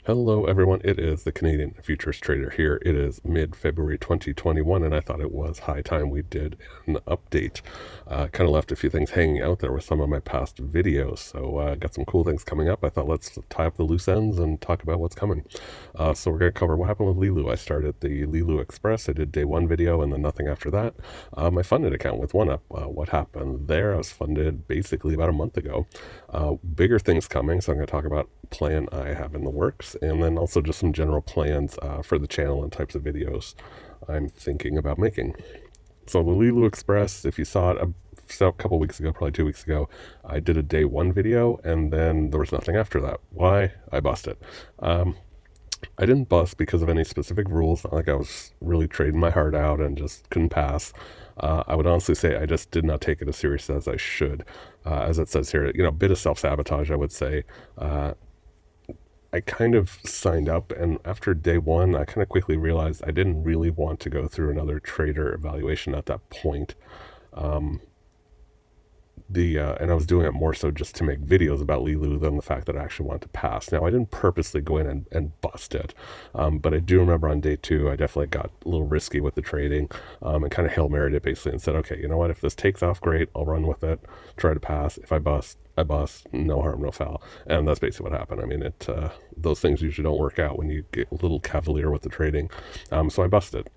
Hello everyone, it is the Canadian Futures Trader here. It is mid-February 2021 and I thought it was high time we did an update. Kind of left a few things hanging out there with some of my past videos, so got some cool things coming up. I thought let's tie up the loose ends and talk about what's coming. So we're going to cover what happened with LeeLoo. I started the LeeLoo Express. I did day one video and then nothing after that. My funded account with OneUp, what happened there? I was funded basically about a month ago. Bigger things coming, so I'm going to talk about plan I have in the works, and then also just some general plans for the channel and types of videos I'm thinking about making. So the LeeLoo Express, if you saw it a couple weeks ago, probably 2 weeks ago, I did a day one video, and then there was nothing after that. Why? I busted. I didn't bust because of any specific rules, not like I was really trading my heart out and just couldn't pass. I would honestly say I just did not take it as serious as I should. As it says here, a bit of self-sabotage, I would say. I kind of signed up, and after day one, I kind of quickly realized I didn't really want to go through another trader evaluation at that point. And I was doing it more so just to make videos about LeeLoo than the fact that I actually wanted to pass. Now, I didn't purposely go in and bust it, but I do remember on day two, I definitely got a little risky with the trading and kind of Hail Married it basically and said, okay, you know what, if this takes off, great, I'll run with it, try to pass. If I bust, I bust, no harm, no foul. And that's basically what happened. I mean, those things usually don't work out when you get a little cavalier with the trading. So I busted.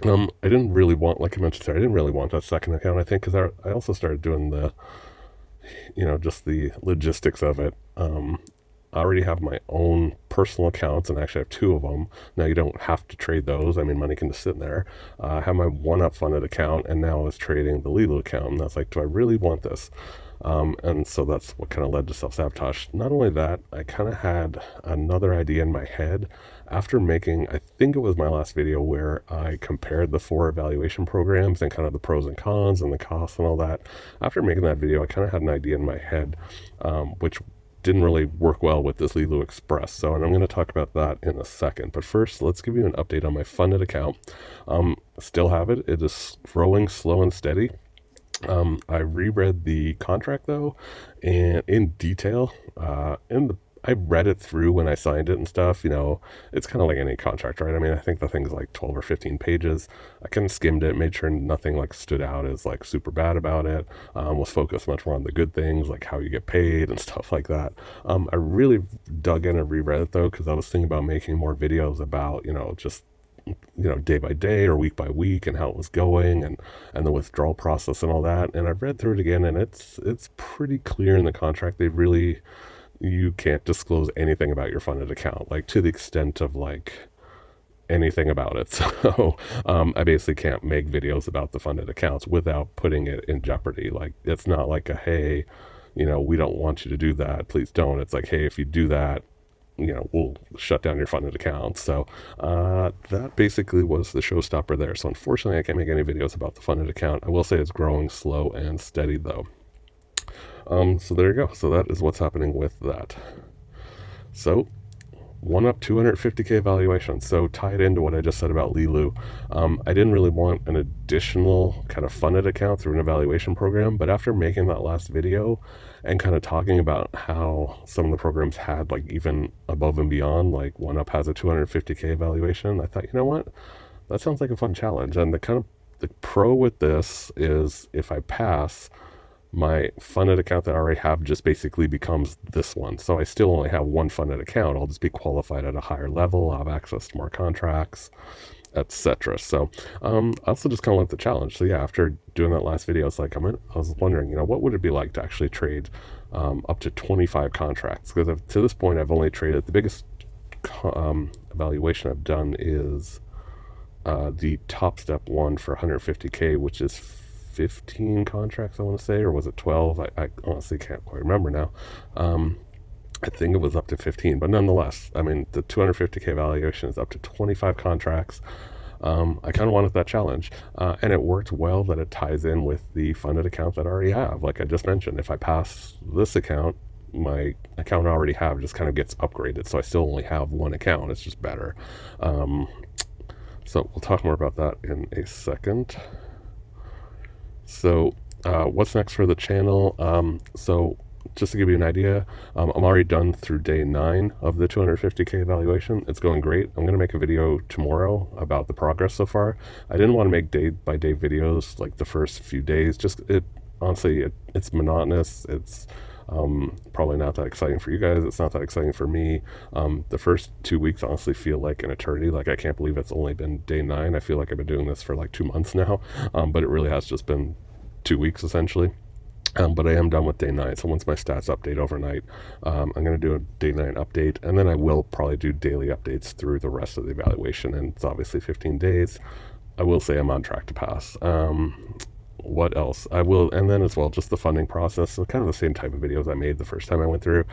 I didn't really want, like I mentioned, I didn't really want that second account, I think, because I also started doing just the logistics of it. I already have my own personal accounts, and actually I have two of them. Now, you don't have to trade those. I mean, money can just sit in there. I have my OneUp funded account, and now I was trading the LeeLoo account, and that's like, do I really want this? And so that's what kind of led to self-sabotage. Not only that, I kind of had another idea in my head after making, I think it was my last video where I compared the 4 evaluation programs and kind of the pros and cons and the costs and all that. After making that video, I kind of had an idea in my head, which didn't really work well with this LeeLoo Express. So, and I'm going to talk about that in a second. But first, let's give you an update on my funded account. Still have it. It is growing slow and steady. I reread the contract though, and in detail, I read it through when I signed it and stuff. It's kind of like any contract, right? I mean, I think the thing's like 12 or 15 pages. I kind of skimmed it, made sure nothing like stood out as like super bad about it. Was focused much more on the good things, like how you get paid and stuff like that. I really dug in and reread it though, because I was thinking about making more videos about, just day by day or week by week and how it was going and the withdrawal process and all that. And I've read through it again, and it's pretty clear in the contract. You can't disclose anything about your funded account, like to the extent of like anything about it. So I basically can't make videos about the funded accounts without putting it in jeopardy. Like, it's not like a, hey, we don't want you to do that, please don't. It's like, hey, if you do that, we'll shut down your funded account. So that basically was the showstopper there. So unfortunately, I can't make any videos about the funded account. I will say it's growing slow and steady though. So there you go. So that is what's happening with that. So OneUp 250K valuation. So tied into what I just said about LeeLoo, I didn't really want an additional kind of funded account through an evaluation program, but after making that last video and kind of talking about how some of the programs had like even above and beyond, like OneUp has a 250K valuation, I thought, you know what, that sounds like a fun challenge. And the pro with this is if I pass, my funded account that I already have just basically becomes this one. So I still only have one funded account. I'll just be qualified at a higher level. I'll have access to more contracts, etc. So I also just kind of like the challenge. So yeah, after doing that last video, it's like I was wondering, what would it be like to actually trade up to 25 contracts? Because to this point, I've only traded, the biggest evaluation I've done is the TopStep one for 150K, which is 15 contracts, I want to say, or was it 12? I honestly can't quite remember now. I think it was up to 15, but nonetheless, I mean, the 250K valuation is up to 25 contracts. I kind of wanted that challenge, and it worked well that it ties in with the funded account that I already have. Like I just mentioned, if I pass this account, my account I already have just kind of gets upgraded, so I still only have one account. It's just better. So we'll talk more about that in a second. So what's next for the channel? So just to give you an idea, I'm already done through day 9 of the 250K evaluation. It's going great. I'm going to make a video tomorrow about the progress so far. I didn't want to make day by day videos like the first few days. Just honestly, it's monotonous. It's probably not that exciting for you guys. It's not that exciting for me. The first 2 weeks honestly feel like an eternity. Like, I can't believe it's only been day 9. I feel like I've been doing this for like 2 months now, but it really has just been 2 weeks essentially. But I am done with day 9. So once my stats update overnight, I'm going to do a day 9 update, and then I will probably do daily updates through the rest of the evaluation. And it's obviously 15 days. I will say I'm on track to pass. What else? I will, and then as well, just the funding process. So kind of the same type of videos I made the first time I went through.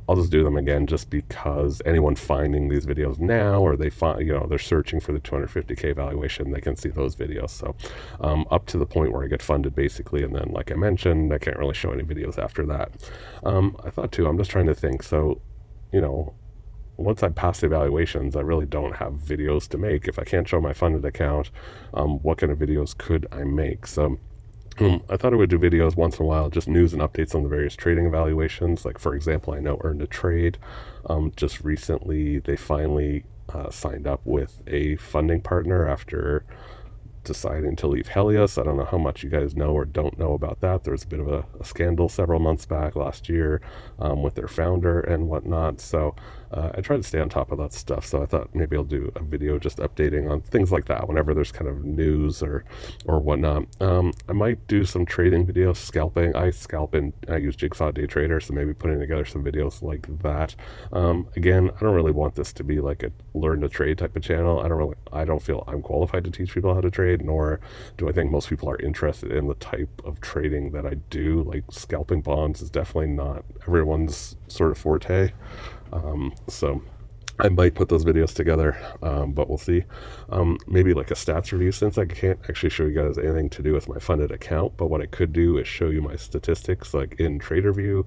I'll just do them again, just because anyone finding these videos now, or they find, they're searching for the 250K evaluation, they can see those videos. So up to the point where I get funded, basically, and then, like I mentioned, I can't really show any videos after that. I thought too, I'm just trying to think. So, once I pass the evaluations, I really don't have videos to make. If I can't show my funded account, what kind of videos could I make? So I thought I would do videos once in a while, just news and updates on the various trading evaluations. Like, for example, I know Earn to Trade, just recently, they finally signed up with a funding partner after deciding to leave Helios. I don't know how much you guys know or don't know about that. There was a bit of a scandal several months back last year with their founder and whatnot. So I try to stay on top of that stuff. So I thought maybe I'll do a video just updating on things like that whenever there's kind of news or whatnot. I might do some trading videos, scalping. I scalp and I use Jigsaw Day Trader, so maybe putting together some videos like that. Again, I don't really want this to be like a learn to trade type of channel. I don't feel I'm qualified to teach people how to trade, nor do I think most people are interested in the type of trading that I do. Like, scalping bonds is definitely not everyone's sort of forte. So I might put those videos together, but we'll see. Maybe like a stats review, since I can't actually show you guys anything to do with my funded account, but what I could do is show you my statistics like in TraderView,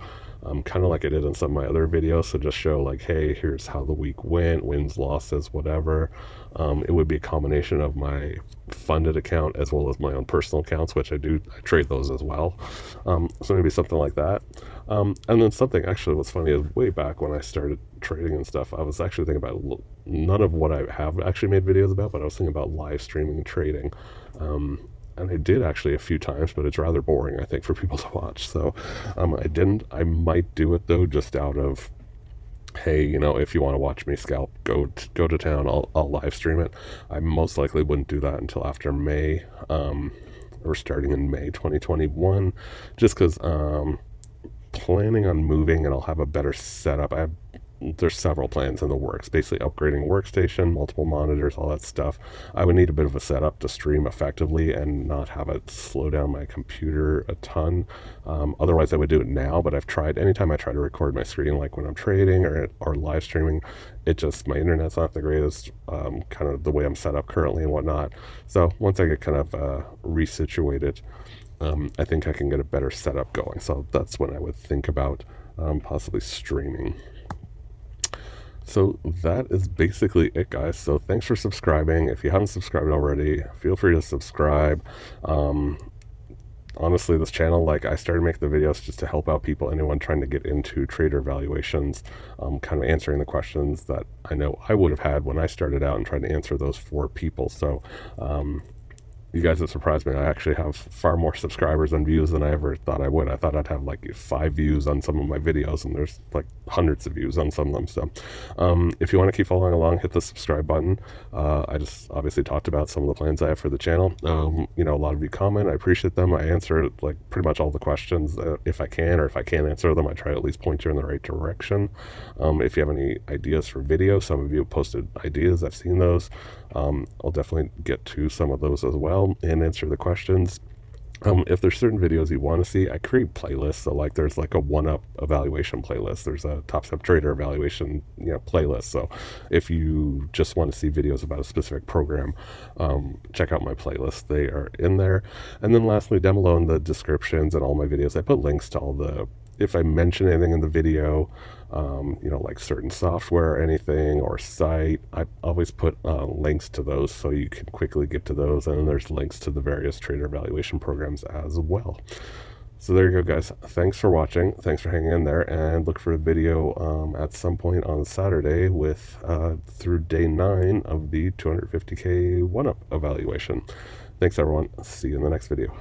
kind of like I did in some of my other videos. So just show like, hey, here's how the week went, wins, losses, whatever. It would be a combination of my funded account as well as my own personal accounts, which I trade those as well. So maybe something like that. And then something, actually, what's funny is way back when I started trading and stuff, I was actually thinking about none of what I have actually made videos about, but I was thinking about live streaming trading. And I did actually a few times, but it's rather boring, I think, for people to watch. So I didn't. I might do it, though, just out of, hey, if you want to watch me scalp, go to town. I'll live stream it. I most likely wouldn't do that until after May, or starting in May 2021, just because planning on moving, and I'll have a better setup. There's several plans in the works, basically upgrading workstation, multiple monitors, all that stuff. I would need a bit of a setup to stream effectively and not have it slow down my computer a ton. Otherwise, I would do it now, but anytime I try to record my screen, like when I'm trading or live streaming, my internet's not the greatest, kind of the way I'm set up currently and whatnot. So once I get kind of resituated, I think I can get a better setup going. So that's when I would think about possibly streaming. So that is basically it, guys. So thanks for subscribing. If you haven't subscribed already, feel free to subscribe. Honestly, this channel, I started making the videos just to help out people, anyone trying to get into trader valuations, kind of answering the questions that I know I would have had when I started out and trying to answer those for people. So you guys have surprised me. I actually have far more subscribers and views than I ever thought I would. I thought I'd have 5 views on some of my videos, and there's hundreds of views on some of them. So if you want to keep following along, hit the subscribe button. I just obviously talked about some of the plans I have for the channel. A lot of you comment. I appreciate them. I answer pretty much all the questions if I can, or if I can't answer them, I try to at least point you in the right direction. If you have any ideas for videos, some of you have posted ideas. I've seen those. I'll definitely get to some of those as well and answer the questions. If there's certain videos you want to see, I create playlists. So there's a OneUp evaluation playlist. There's a TopStep trader evaluation playlist. So if you just want to see videos about a specific program, check out my playlist. They are in there. And then lastly, down below in the descriptions and all my videos, I put links to if I mention anything in the video, like certain software or anything or site, I always put links to those so you can quickly get to those. And then there's links to the various trader evaluation programs as well. So there you go, guys. Thanks for watching. Thanks for hanging in there, and look for a video at some point on Saturday with through day 9 of the 250K OneUp evaluation. Thanks, everyone. See you in the next video.